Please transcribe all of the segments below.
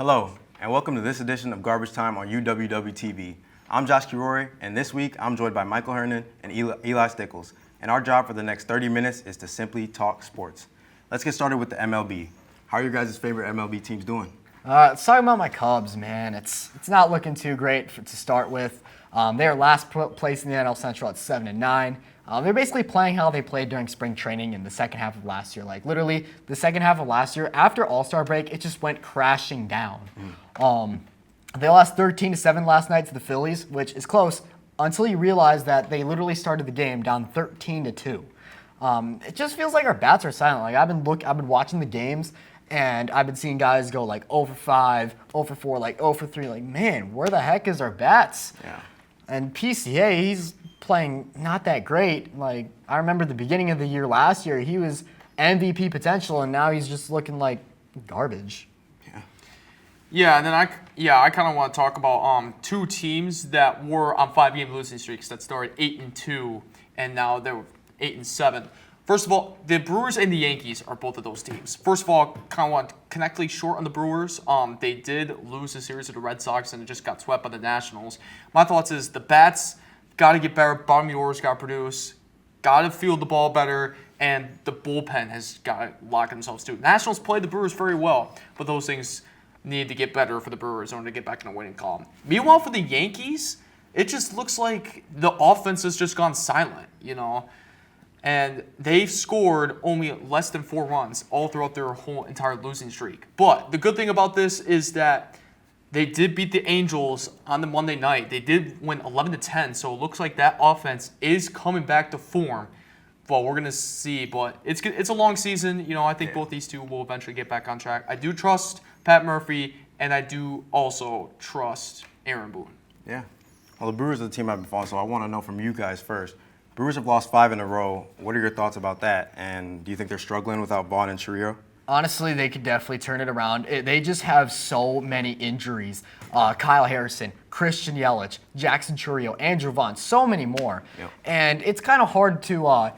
Hello, and welcome to this edition of Garbage Time on UWW-TV. I'm Josh Kirori, and this week I'm joined by Michael Hernan and Eli Stickles. And our job for the next 30 minutes is to simply talk sports. Let's get started with the MLB. How are your guys' favorite MLB teams doing? Let's talk about my Cubs, man. It's not looking too great to start with. They're last place in the NL Central at 7-9. They're basically playing how they played during spring training in the second half of last year. Like literally, the second half of last year, after All-Star break, it just went crashing down. They lost 13-7 last night to the Phillies, which is close until you realize that they literally started the game down 13-2. It just feels like our bats are silent. Like I've been watching the games. And I've been seeing guys go like 0 for 5, 0 for 4, like 0 for 3. Like, man, where the heck is our bats? Yeah. And PCA, he's playing not that great. Like, I remember the beginning of the year last year, he was MVP potential, and now he's just looking like garbage. Yeah, and then I kind of want to talk about two teams that were on 5-game losing streaks that started 8-2, and now they're 8-7. First of all, the Brewers and the Yankees are both of those teams. First of all, kind of want to connect short on the Brewers. They did lose a series to the Red Sox and it just got swept by the Nationals. My thoughts is the bats got to get better. Bottom of the orders got to produce, got to field the ball better, and the bullpen has got to lock themselves too. Nationals played the Brewers very well, but those things need to get better for the Brewers in order to get back in the winning column. Meanwhile, for the Yankees, it just looks like the offense has just gone silent, And they've scored only less than 4 runs all throughout their whole entire losing streak. But the good thing about this is that they did beat the Angels on the Monday night. They did win 11-10, so it looks like that offense is coming back to form. Well, we're going to see, but it's a long season. I think both these two will eventually get back on track. I do trust Pat Murphy, and I do also trust Aaron Boone. Yeah. Well, the Brewers are the team I've been following, so I want to know from you guys first. Brewers have lost 5 in a row. What are your thoughts about that? And do you think they're struggling without Vaughn and Chiriot? Honestly, they could definitely turn it around. They just have so many injuries. Kyle Harrison, Christian Yelich, Jackson Chourio, Andrew Vaughn, so many more. Yep. And it's kind of hard to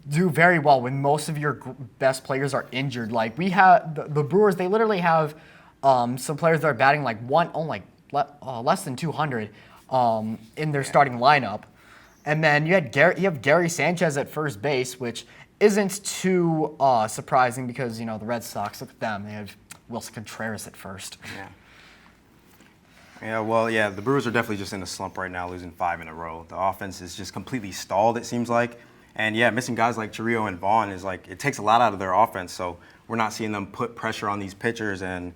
do very well when most of your best players are injured. Like we have the Brewers, they literally have some players that are batting like less than 200 in their starting lineup. And then you have Gary Sanchez at first base, which isn't too surprising because, the Red Sox, look at them. They have Wilson Contreras at first. Yeah, the Brewers are definitely just in a slump right now, losing 5 in a row. The offense is just completely stalled, it seems like. And, missing guys like Chiriot and Vaughn is like, it takes a lot out of their offense. So we're not seeing them put pressure on these pitchers. And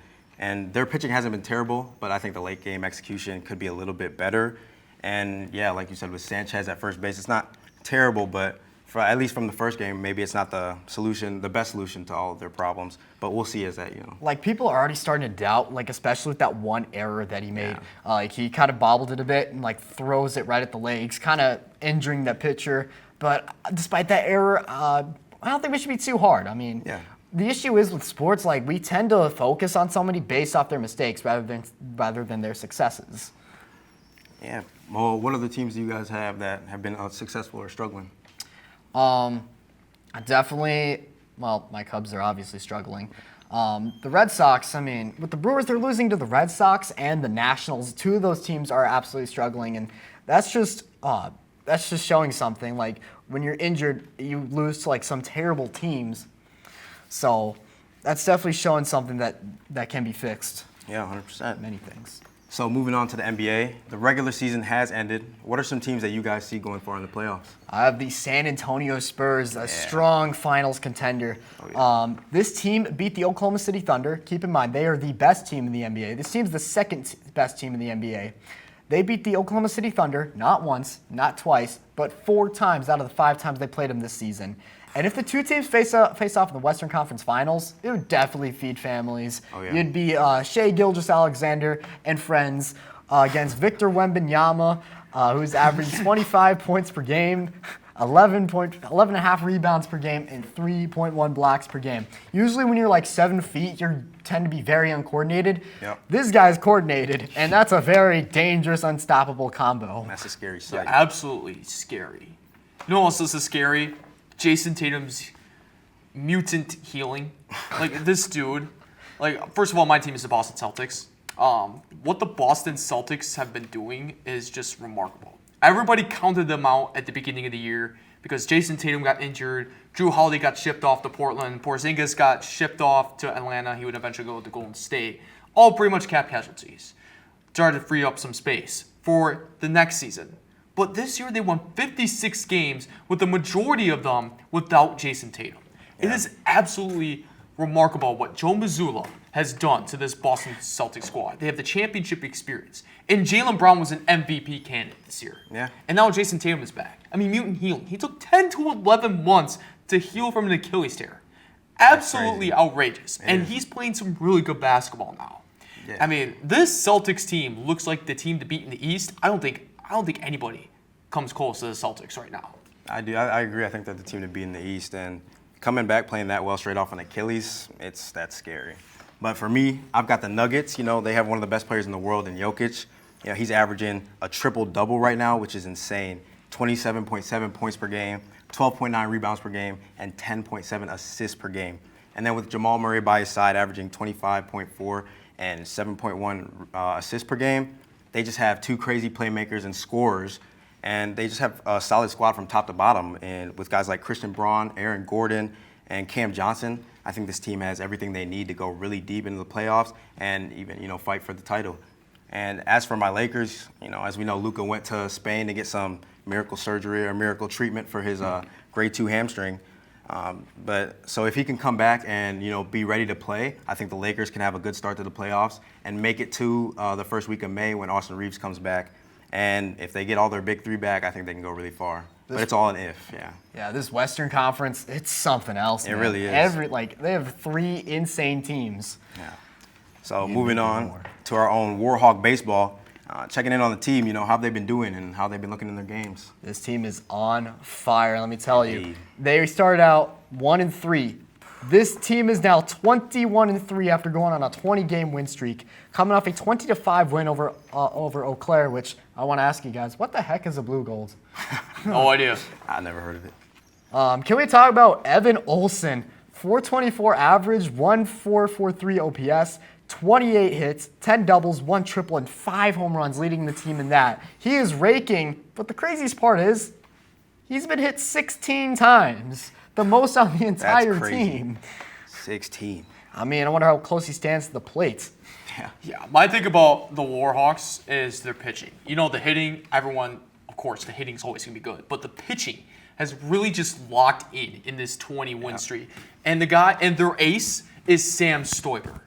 their pitching hasn't been terrible, but I think the late game execution could be a little bit better. And, like you said, with Sanchez at first base, it's not terrible, but at least from the first game, maybe it's not the best solution to all of their problems. But we'll see as that, Like, people are already starting to doubt, like, especially with that one error that he made. He kind of bobbled it a bit and, throws it right at the legs, kind of injuring that pitcher. But despite that error, I don't think we should be too hard. I mean, the issue is with sports, we tend to focus on somebody based off their mistakes rather than their successes. Yeah. Well, what other teams do you guys have that have been successful or struggling? Definitely, my Cubs are obviously struggling. The Red Sox, with the Brewers, they're losing to the Red Sox and the Nationals. 2 of those teams are absolutely struggling, and that's just showing something. Like, when you're injured, you lose to, some terrible teams. So that's definitely showing something that can be fixed. Yeah, 100%. Many things. So moving on to the NBA, the regular season has ended. What are some teams that you guys see going far in the playoffs? I have the San Antonio Spurs, a strong finals contender. This team beat the Oklahoma City Thunder. Keep in mind, they are the best team in the NBA. This team's the second best team in the NBA. They beat the Oklahoma City Thunder not once, not twice, but 4 times out of the 5 times they played them this season. And if the 2 teams face off in the Western Conference Finals, it would definitely feed families. You'd be Shai Gilgeous-Alexander and friends against Victor Wembanyama, who's averaging 25 points per game, 11.5 rebounds per game, and 3.1 blocks per game. Usually when you're 7 feet, you tend to be very uncoordinated. This guy's coordinated, and that's a very dangerous, unstoppable combo. That's a scary sight. Yeah, absolutely scary. You know what else is scary? Jason Tatum's mutant healing. This dude Like, first of all, my team is the Boston Celtics. What the Boston Celtics have been doing is just remarkable. Everybody counted them out at the beginning of the year because Jason Tatum got injured, Drew Holiday got shipped off to Portland, Porzingis got shipped off to Atlanta. He would eventually go to Golden State. All pretty much cap casualties. Started to free up some space for the next season. But this year they won 56 games, with the majority of them without Jason Tatum. It is absolutely remarkable what Joe Mazzulla has done to this Boston Celtics squad. They have the championship experience. And Jaylen Brown was an MVP candidate this year. Yeah. And now Jason Tatum is back. I mean, mutant healing. He took 10 to 11 months to heal from an Achilles tear. Absolutely outrageous. And he's playing some really good basketball now. Yeah. I mean, this Celtics team looks like the team to beat in the East. I don't think anybody comes close to the Celtics right now. I do. I agree. I think they're the team to be in the East, and coming back playing that well straight off an Achilles, that's scary. But for me, I've got the Nuggets. You know, they have one of the best players in the world in Jokic. You know, he's averaging a triple-double right now, which is insane. 27.7 points per game, 12.9 rebounds per game, and 10.7 assists per game. And then with Jamal Murray by his side, averaging 25.4 and 7.1 assists per game, they just have two crazy playmakers and scorers. And they just have a solid squad from top to bottom. And with guys like Christian Braun, Aaron Gordon, and Cam Johnson, I think this team has everything they need to go really deep into the playoffs and even, fight for the title. And as for my Lakers, as we know, Luka went to Spain to get some miracle surgery or miracle treatment for his grade 2 hamstring. But so if he can come back and, be ready to play, I think the Lakers can have a good start to the playoffs and make it to the first week of May when Austin Reeves comes back. And if they get all their big three back, I think they can go really far. But it's all an if, yeah. Yeah, this Western Conference, it's something else. It man. really is. They have 3 insane teams. Yeah. So moving on to our own Warhawk baseball, checking in on the team, how they've been doing and how they've been looking in their games. This team is on fire, let me tell you. Indeed. They started out 1-3. This team is now 21-3 after going on a 20-game win streak, coming off a 20-5 win over Eau Claire, which I want to ask you guys, what the heck is a blue gold? No idea. I never heard of it. Can we talk about Evan Olson? 424 average, 1.443 OPS, 28 hits, 10 doubles, 1 triple, and 5 home runs, leading the team in that. He is raking, but the craziest part is he's been hit 16 times, the most on the entire That's crazy. team. 16. I mean, I wonder how close he stands to the plate. Yeah, my thing about the Warhawks is their pitching. The hitting, everyone, of course, the hitting's always going to be good, but the pitching has really just locked in this 20-win streak. And their ace is Sam Stoiber.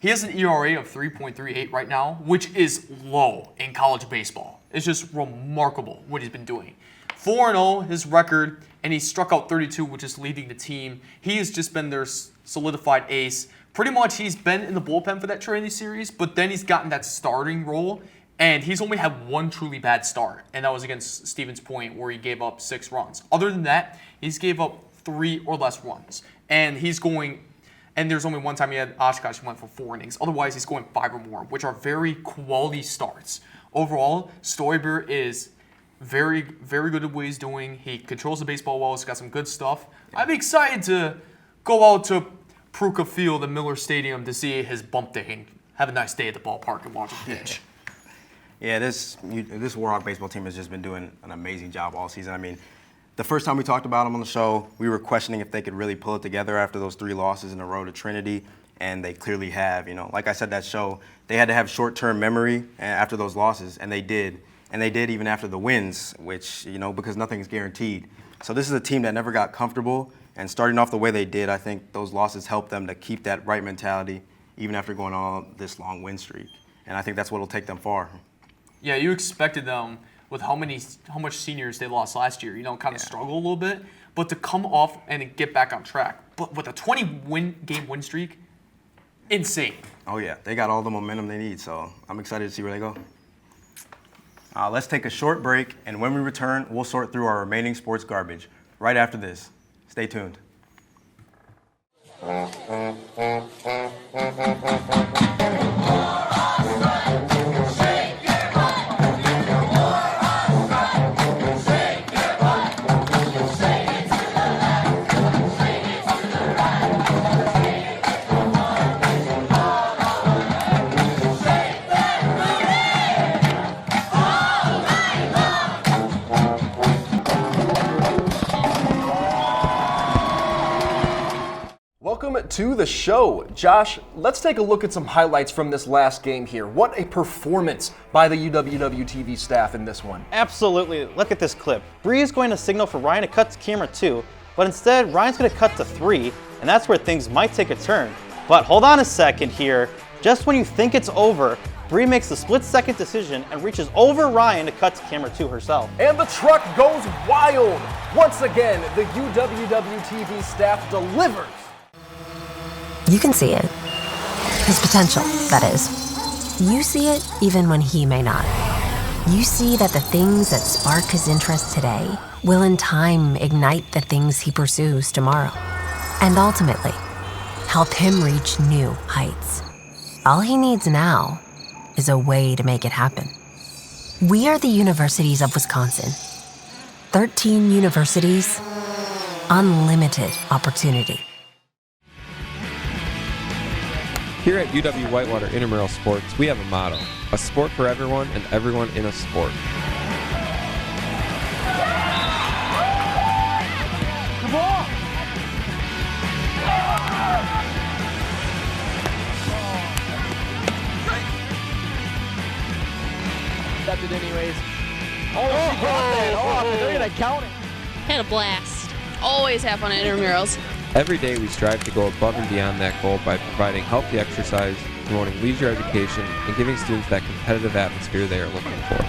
He has an ERA of 3.38 right now, which is low in college baseball. It's just remarkable what he's been doing. 4-0 his record, and he struck out 32, which is leading the team. He has just been their solidified ace. Pretty much he's been in the bullpen for that training series, but then he's gotten that starting role, and he's only had one truly bad start, and that was against Stevens Point where he gave up 6 runs. Other than that, he's gave up 3 or less runs, and there's only one time he had Oshkosh who went for 4 innings. Otherwise, he's going 5 or more, which are very quality starts. Overall, Stoiber is very, very good at what he's doing. He controls the baseball well. He's got some good stuff. I'm excited to go out to Pruka Field and Miller Stadium to see his bump day and have a nice day at the ballpark and watch him pitch. Yeah, this Warhawk baseball team has just been doing an amazing job all season. I mean, the first time we talked about them on the show, we were questioning if they could really pull it together after those 3 losses in a row to Trinity, and they clearly have. Like I said, that show, they had to have short-term memory after those losses, and they did. And they did even after the wins, which, because nothing is guaranteed. So this is a team that never got comfortable, and starting off the way they did, I think those losses helped them to keep that right mentality even after going on this long win streak. And I think that's what will take them far. Yeah, you expected them with how much seniors they lost last year, kind of struggle a little bit, but to come off and get back on track. But with a 20-game win streak, insane. Oh yeah, they got all the momentum they need, so I'm excited to see where they go. Let's take a short break, and when we return, we'll sort through our remaining sports garbage right after this. Stay tuned. to the show. Josh, let's take a look at some highlights from this last game here. What a performance by the UWW-TV staff in this one. Absolutely. Look at this clip. Bree is going to signal for Ryan to cut to camera 2, but instead Ryan's going to cut to 3, and that's where things might take a turn. But hold on a second here. Just when you think it's over, Bree makes the split-second decision and reaches over Ryan to cut to camera 2 herself. And the truck goes wild. Once again, the UWW-TV staff delivers. You can see it. His potential, that is. You see it even when he may not. You see that the things that spark his interest today will in time ignite the things he pursues tomorrow. And ultimately, help him reach new heights. All he needs now is a way to make it happen. We are the Universities of Wisconsin. 13 universities, unlimited opportunity. Here at UW Whitewater Intramural Sports, we have a motto: a sport for everyone and everyone in a sport. That's it anyways. Oh, she got that off. They're going to count it. Had a blast. Always have fun at intramurals. Every day we strive to go above and beyond that goal by providing healthy exercise, promoting leisure education, and giving students that competitive atmosphere they are looking for.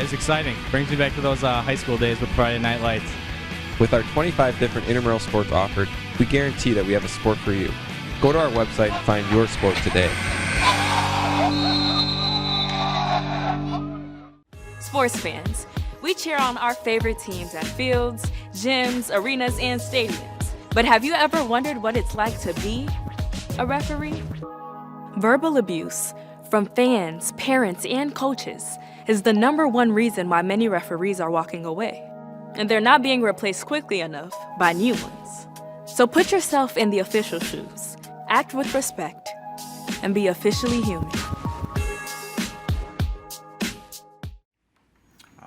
It's exciting. Brings me back to those high school days with Friday Night Lights. With our 25 different intramural sports offered, we guarantee that we have a sport for you. Go to our website and find your sport today. Sports fans, we cheer on our favorite teams at fields, gyms, arenas, and stadiums. But have you ever wondered what it's like to be a referee? Verbal abuse from fans, parents, and coaches is the #1 reason why many referees are walking away. And they're not being replaced quickly enough by new ones. So put yourself in the official shoes, act with respect, and be officially human.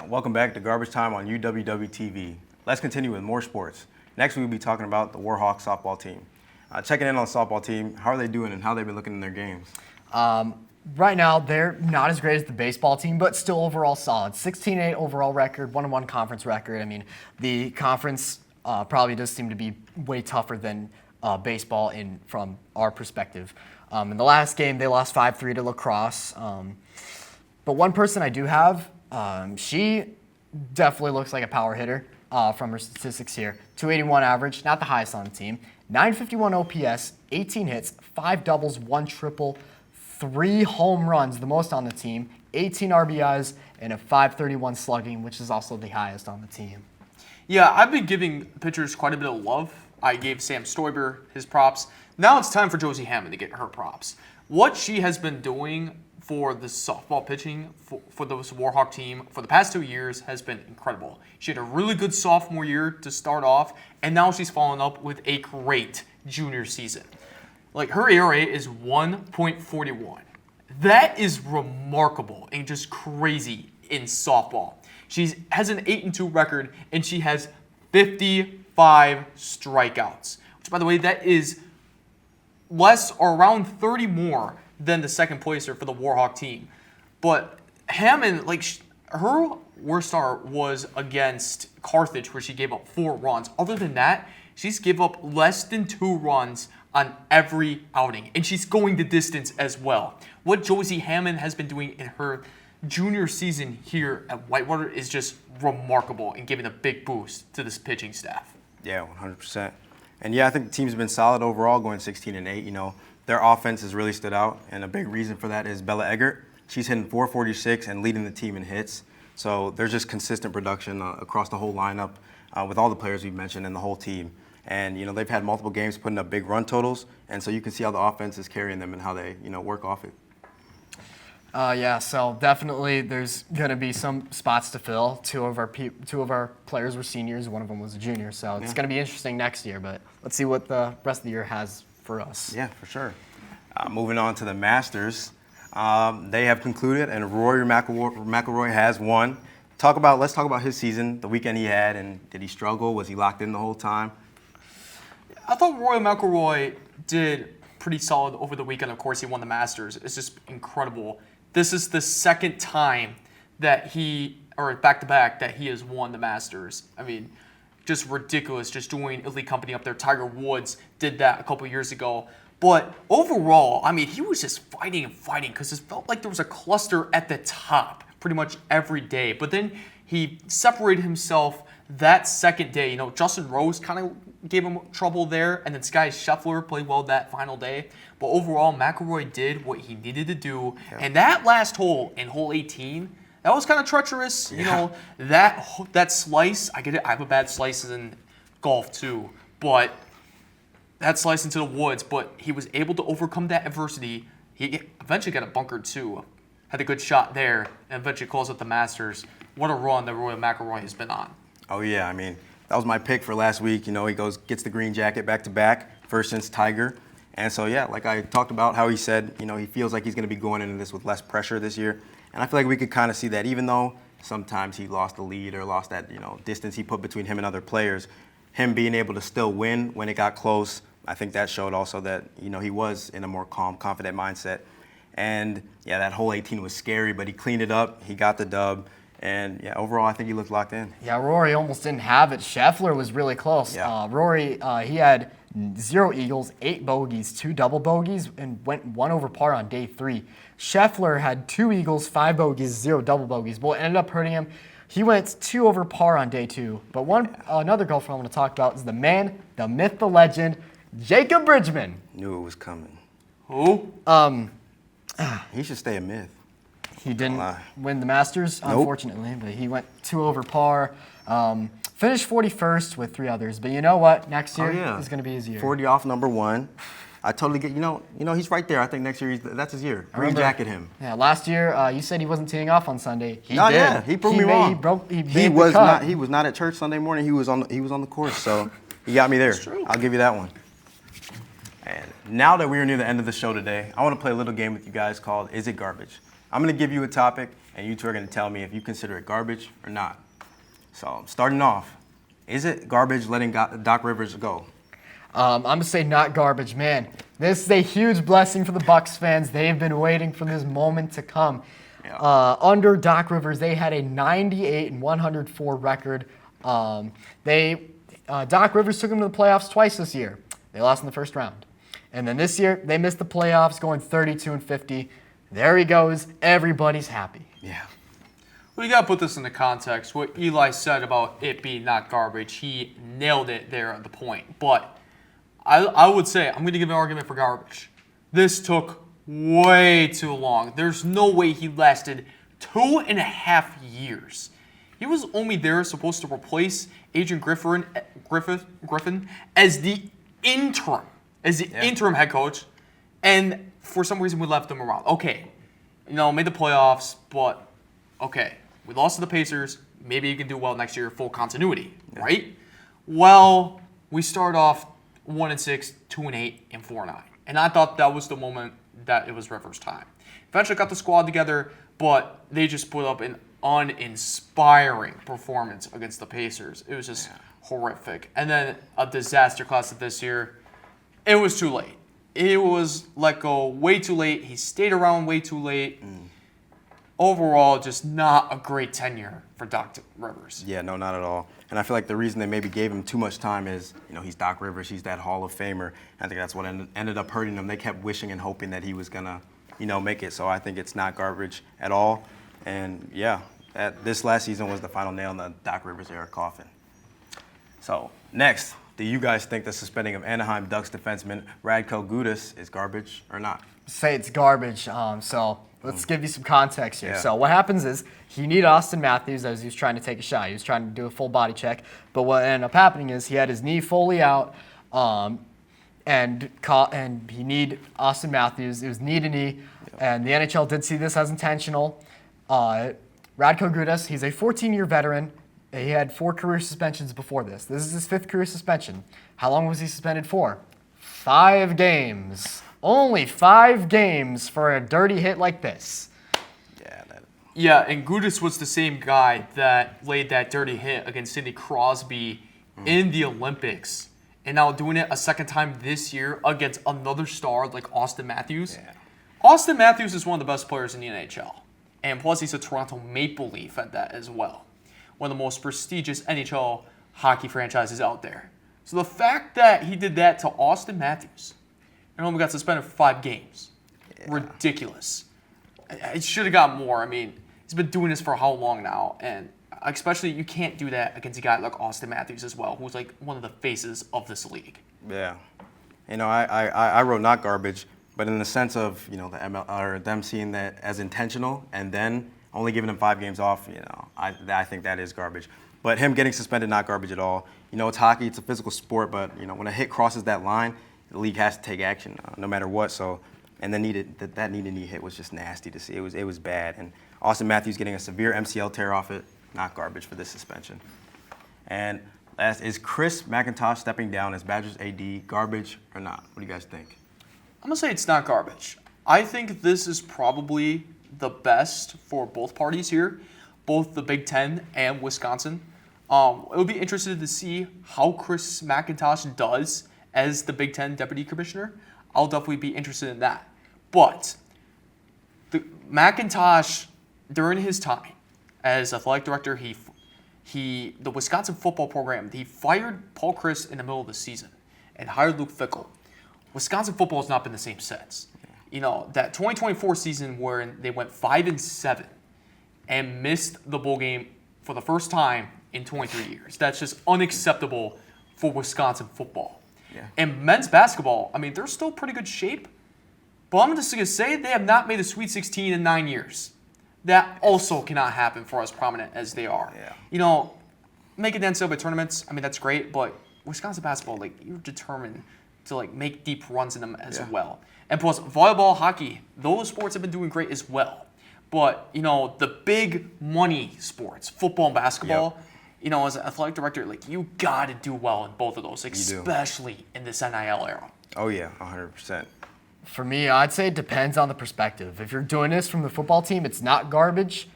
Welcome back to Garbage Time on UWW-TV. Let's continue with more sports. Next, we'll be talking about the Warhawks softball team. Checking in on the softball team, how are they doing and how they've been looking in their games? Right now, they're not as great as the baseball team, but still overall solid. 16-8 overall record, 1-1 conference record. I mean, the conference probably does seem to be way tougher than baseball from our perspective. In the last game, they lost 5-3 to La Crosse. But one person I do have, she definitely looks like a power hitter from her statistics here. 281 average, not the highest on the team. 951 OPS, 18 hits, 5 doubles, 1 triple, 3 home runs, the most on the team, 18 RBIs, and a 531 slugging, which is also the highest on the team. Yeah, I've been giving pitchers quite a bit of love. I gave Sam Stoiber his props. Now it's time for Josie Hammond to get her props. What she has been doing for the softball pitching for the Warhawk team for the past 2 years has been incredible. She had a really good sophomore year to start off, and now she's following up with a great junior season. Like, her ERA is 1.41. That is remarkable and just crazy in softball. She has an 8-2 record, and she has 55 strikeouts, which, by the way, that is less or around 30 more than the second placer for the Warhawk team. But Hammond, her worst start was against Carthage, where she gave up 4 runs. Other than that, she's give up less than 2 runs on every outing, and she's going the distance as well. What Josie Hammond has been doing in her junior season here at Whitewater is just remarkable and giving a big boost to this pitching staff. Yeah, 100%. And yeah, I think the team's been solid overall, going 16-8. You know, their offense has really stood out, and a big reason for that is Bella Eggert. She's hitting .446 and leading the team in hits. So there's just consistent production across the whole lineup with all the players we've mentioned and the whole team. And, you know, they've had multiple games putting up big run totals, and so you can see how the offense is carrying them and how they, you know, work off it. Yeah, so definitely there's going to be some spots to fill. Two of our players were seniors, one of them was a junior, so it's going to be interesting next year, but let's see what the rest of the year has for us. Yeah, for sure. Moving on to the Masters, they have concluded, and Rory McIlroy has won let's talk about his season, the weekend he had, and did he struggle? Was he locked in the whole time? I thought Rory McIlroy did pretty solid over the weekend. Of course, he won the Masters. It's just incredible. This is the second time that back-to-back, that he has won the Masters. I mean, just ridiculous, just doing elite company up there. Tiger Woods did that a couple years ago. But overall, I mean, he was just fighting and fighting because it felt like there was a cluster at the top pretty much every day. But then he separated himself that second day. You know, Justin Rose kind of gave him trouble there, and then Sky Scheffler played well that final day. But overall, McIlroy did what he needed to do. Yeah. And that last hole in hole 18, that was kind of treacherous. Yeah. You know, that slice, I get it. I have a bad slices in golf too. But that slice into the woods, but he was able to overcome that adversity. He eventually got it bunkered too. Had a good shot there, and eventually closed up the Masters. What a run that Rory McIlroy has been on. Oh yeah, I mean, that was my pick for last week. You know, he gets the green jacket back-to-back, first since Tiger. And so yeah, like I talked about how he said, you know, he feels like he's going to be going into this with less pressure this year. And I feel like we could kind of see that, even though sometimes he lost the lead or lost that, you know, distance he put between him and other players, him being able to still win when it got close, I think that showed also that, you know, he was in a more calm, confident mindset. And yeah, that hole 18 was scary, but he cleaned it up. He got the dub. And yeah, overall, I think he looked locked in. Yeah, Rory almost didn't have it. Scheffler was really close. Yeah. Rory, he had 0 eagles, 8 bogeys, 2 double bogeys, and went 1 over par on day 3. Scheffler had 2 eagles, 5 bogeys, 0 double bogeys. But what ended up hurting him, he went 2 over par on day 2. But another golfer I want to talk about is the man, the myth, the legend, Jacob Bridgman. Knew it was coming. Who? He should stay a myth. He didn't win the Masters, Nope. unfortunately, but he went 2 over par. Finished 41st with 3 others. But you know what? Next year is going to be his year. 40 off number 1. I totally get, you know, he's right there. I think next year that's his year. Green jacket him. Yeah, last year you said he wasn't teeing off on Sunday. He did. Yeah, he proved me wrong. He was not at church Sunday morning. He was on the course. So he got me there. That's true. I'll give you that one. And now that we are near the end of the show today, I want to play a little game with you guys called Is It Garbage? I'm going to give you a topic, and you two are going to tell me if you consider it garbage or not. So starting off, is it garbage letting Doc Rivers go? I'm going to say not garbage, man. This is a huge blessing for the Bucks fans. They've been waiting for this moment to come. Yeah. Under Doc Rivers, they had a 98-104 record. Doc Rivers took them to the playoffs twice this year. They lost in the first round. And then this year, they missed the playoffs, going 32-50. There he goes. Everybody's happy. Yeah. Well, you got to put this into context. What Eli said about it being not garbage, he nailed it there at the point. But I would say, I'm going to give an argument for garbage. This took way too long. There's no way he lasted 2.5 years. He was only there supposed to replace Adrian Griffin as the interim head coach, and for some reason we left him around. Okay, made the playoffs, but okay, we lost to the Pacers. Maybe you can do well next year, full continuity, right? Well, we start off 1-6, 2-8, and 4-9, and I thought that was the moment that it was Rivers' time. Eventually got the squad together, but they just put up an uninspiring performance against the Pacers. It was just horrific. And then a disaster class of this year. It was too late. It was let go way too late. He stayed around way too late. Overall, just not a great tenure for Doc Rivers. Yeah, no, not at all. And I feel like the reason they maybe gave him too much time is, he's Doc Rivers. He's that Hall of Famer. I think that's what ended up hurting them. They kept wishing and hoping that he was going to, make it. So I think it's not garbage at all. And, yeah, this last season was the final nail in the Doc Rivers era coffin. So, next, do you guys think the suspending of Anaheim Ducks defenseman Radko Gudas is garbage or not? Say it's garbage. So let's give you some context here. Yeah. So what happens is he needed Austin Matthews as he was trying to take a shot. He was trying to do a full body check. But what ended up happening is he had his knee fully out, and he needed Austin Matthews. It was knee to knee, and the NHL did see this as intentional. Radko Gudas, he's a 14-year veteran. He had 4 career suspensions before this. This is his 5th career suspension. How long was he suspended for? 5 games. Only 5 games for a dirty hit like this. Yeah. Yeah, and Gudis was the same guy that laid that dirty hit against Sidney Crosby in the Olympics. And now doing it a second time this year against another star like Austin Matthews. Yeah. Austin Matthews is one of the best players in the NHL. And plus, he's a Toronto Maple Leaf at that as well. One of the most prestigious NHL hockey franchises out there. So the fact that he did that to Austin Matthews and only got suspended for 5 games, ridiculous. It should have got more. I mean, he's been doing this for how long now? And especially, you can't do that against a guy like Austin Matthews as well, who's like one of the faces of this league. Yeah. You know, I wrote not garbage, but in the sense of, you know, the ML, or them seeing that as intentional and then only giving him 5 games off, you know, I think that is garbage. But him getting suspended, not garbage at all. You know, it's hockey, it's a physical sport, but, you know, when a hit crosses that line, the league has to take action no matter what. So, and then that knee hit was just nasty to see. It was bad. And Austin Matthews getting a severe MCL tear off it, not garbage for this suspension. And last, is Chris McIntosh stepping down as Badgers AD garbage or not? What do you guys think? I'm going to say it's not garbage. I think this is probably the best for both parties here, both the Big Ten and Wisconsin. It would be interesting to see how Chris McIntosh does as the Big Ten Deputy Commissioner. I'll definitely be interested in that. But the McIntosh, during his time as athletic director, the Wisconsin football program, he fired Paul Chryst in the middle of the season and hired Luke Fickell. Wisconsin football has not been the same since. You know, that 2024 season where they went 5-7 and missed the bowl game for the first time in 23 years. That's just unacceptable for Wisconsin football. Yeah. And men's basketball, I mean, they're still pretty good shape, but I'm just going to say they have not made a Sweet 16 in 9 years. That also cannot happen for as prominent as they are. Yeah. You know, making NCAA tournaments, I mean, that's great, but Wisconsin basketball, like, you're determined to, like, make deep runs in them as well. And plus, volleyball, hockey, those sports have been doing great as well. But, you know, the big money sports, football and basketball, you know, as an athletic director, like, you got to do well in both of those, especially in this NIL era. Oh, yeah, 100%. For me, I'd say it depends on the perspective. If you're doing this from the football team, it's not garbage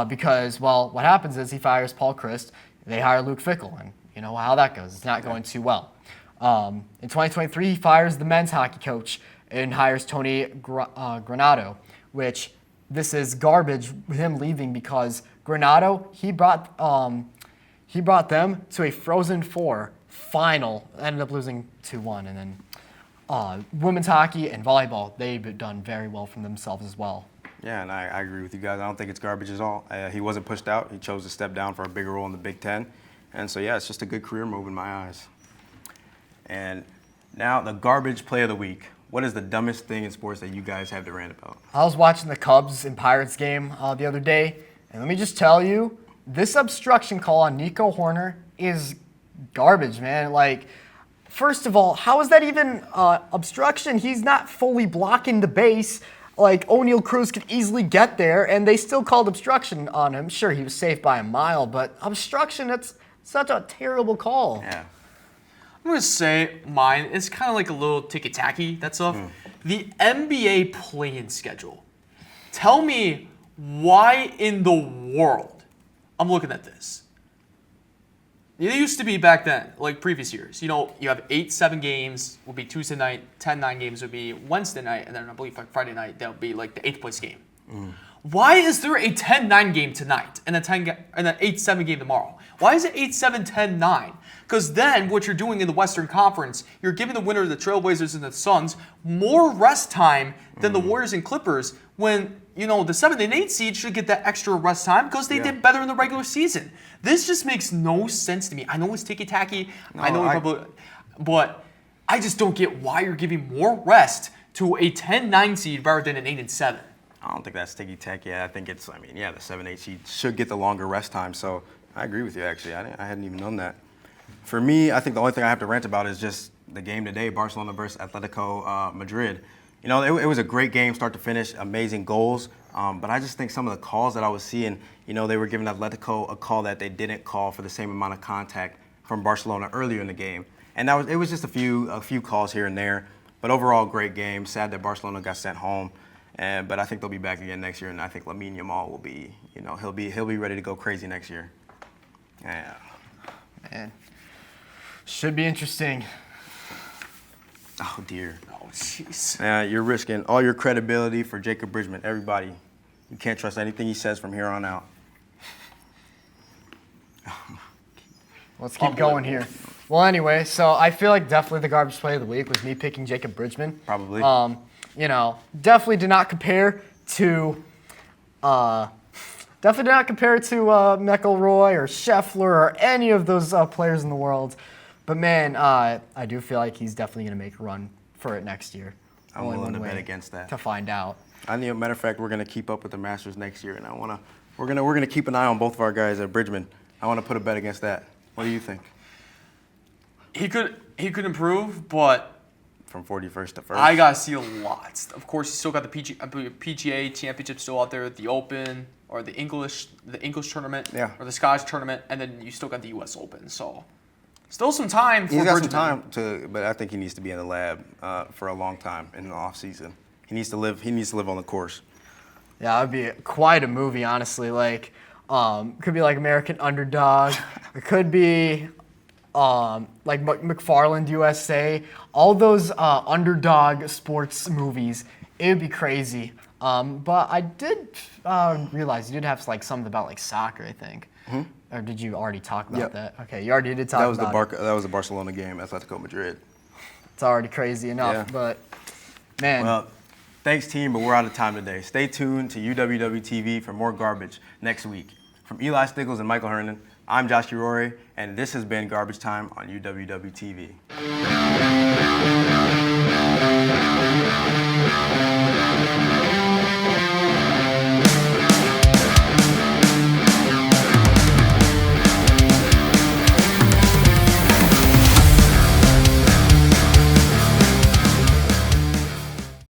because, well, what happens is he fires Paul Chryst, they hire Luke Fickell, and you know how that goes. It's not going too well. In 2023, he fires the men's hockey coach and hires Tony Granato, which this is garbage, him leaving because Granato, he brought them to a Frozen Four final, ended up losing 2-1, and then women's hockey and volleyball, they've done very well for themselves as well. Yeah, and I agree with you guys. I don't think it's garbage at all. He wasn't pushed out. He chose to step down for a bigger role in the Big Ten. And so, yeah, it's just a good career move in my eyes. And now the garbage play of the week. What is the dumbest thing in sports that you guys have to rant about? I was watching the Cubs and Pirates game the other day, and let me just tell you, this obstruction call on Nico Horner is garbage, man. Like, first of all, how is that even obstruction? He's not fully blocking the base. Like, O'Neal Cruz could easily get there, and they still called obstruction on him. Sure, he was safe by a mile, but obstruction, that's such a terrible call. Yeah. I'm going to say mine is kind of like a little ticky-tacky, that stuff. The NBA play-in schedule. Tell me why in the world I'm looking at this. It used to be back then, like previous years. You know, you have 8-7 games would be Tuesday night, 10-9 games would be Wednesday night, and then I believe like Friday night, that would be like the 8th place game. Why is there a 10-9 game tonight and an 8-7 game tomorrow? Why is it 8-7, 10-9? Because then what you're doing in the Western Conference, you're giving the winner of the Trailblazers and the Suns more rest time than the Warriors and Clippers when, you know, the 7 and 8 seed should get that extra rest time because they did better in the regular season. This just makes no sense to me. I know it's ticky-tacky. But I just don't get why you're giving more rest to a 10-9 seed rather than an 8-7. I don't think that's ticky-tacky. I think it's, the 7-8 seed should get the longer rest time. So I agree with you, actually. I hadn't even known that. For me, I think the only thing I have to rant about is just the game today, Barcelona versus Atletico Madrid. You know, it was a great game, start to finish, amazing goals. But I just think some of the calls that I was seeing, you know, they were giving Atletico a call that they didn't call for the same amount of contact from Barcelona earlier in the game. And it was just a few calls here and there. But overall, great game. Sad that Barcelona got sent home. But I think they'll be back again next year, and I think Lamine Yamal will be, he'll be ready to go crazy next year. Yeah. Man, should be interesting. Oh dear. Oh jeez. You're risking all your credibility for Jacob Bridgman. Everybody, you can't trust anything he says from here on out. Let's keep going here. Well, anyway, so I feel like definitely the garbage play of the week was me picking Jacob Bridgman. Probably. Definitely did not compare to McElroy or Scheffler or any of those players in the world. But man, I do feel like he's definitely going to make a run for it next year. I'm willing to bet against that. To find out. Matter of fact, we're going to keep up with the Masters next year, and we're gonna keep an eye on both of our guys at Bridgman. I want to put a bet against that. What do you think? He could improve, but from 41st to 1st. I gotta see a lot. Of course, he's still got the PGA Championship still out there, the Open or the English tournament, or the Scottish tournament, and then you still got the U.S. Open. So still some time. He's got some time but I think he needs to be in the lab for a long time in the off season. He needs to live on the course. Yeah, that would be quite a movie, honestly. Like, could be like American Underdog. It could be like McFarland USA. All those underdog sports movies. It would be crazy. But I did realize you did have like something about like soccer, I think. Mm-hmm. Or did you already talk about that? Okay, you already did talk about it. That was the Barcelona game, Atletico Madrid. It's already crazy enough, but man. Well, thanks, team, but we're out of time today. Stay tuned to UWW TV for more garbage next week. From Eli Stiggles and Michael Hernan, I'm Josh Urori, and this has been Garbage Time on UWW TV.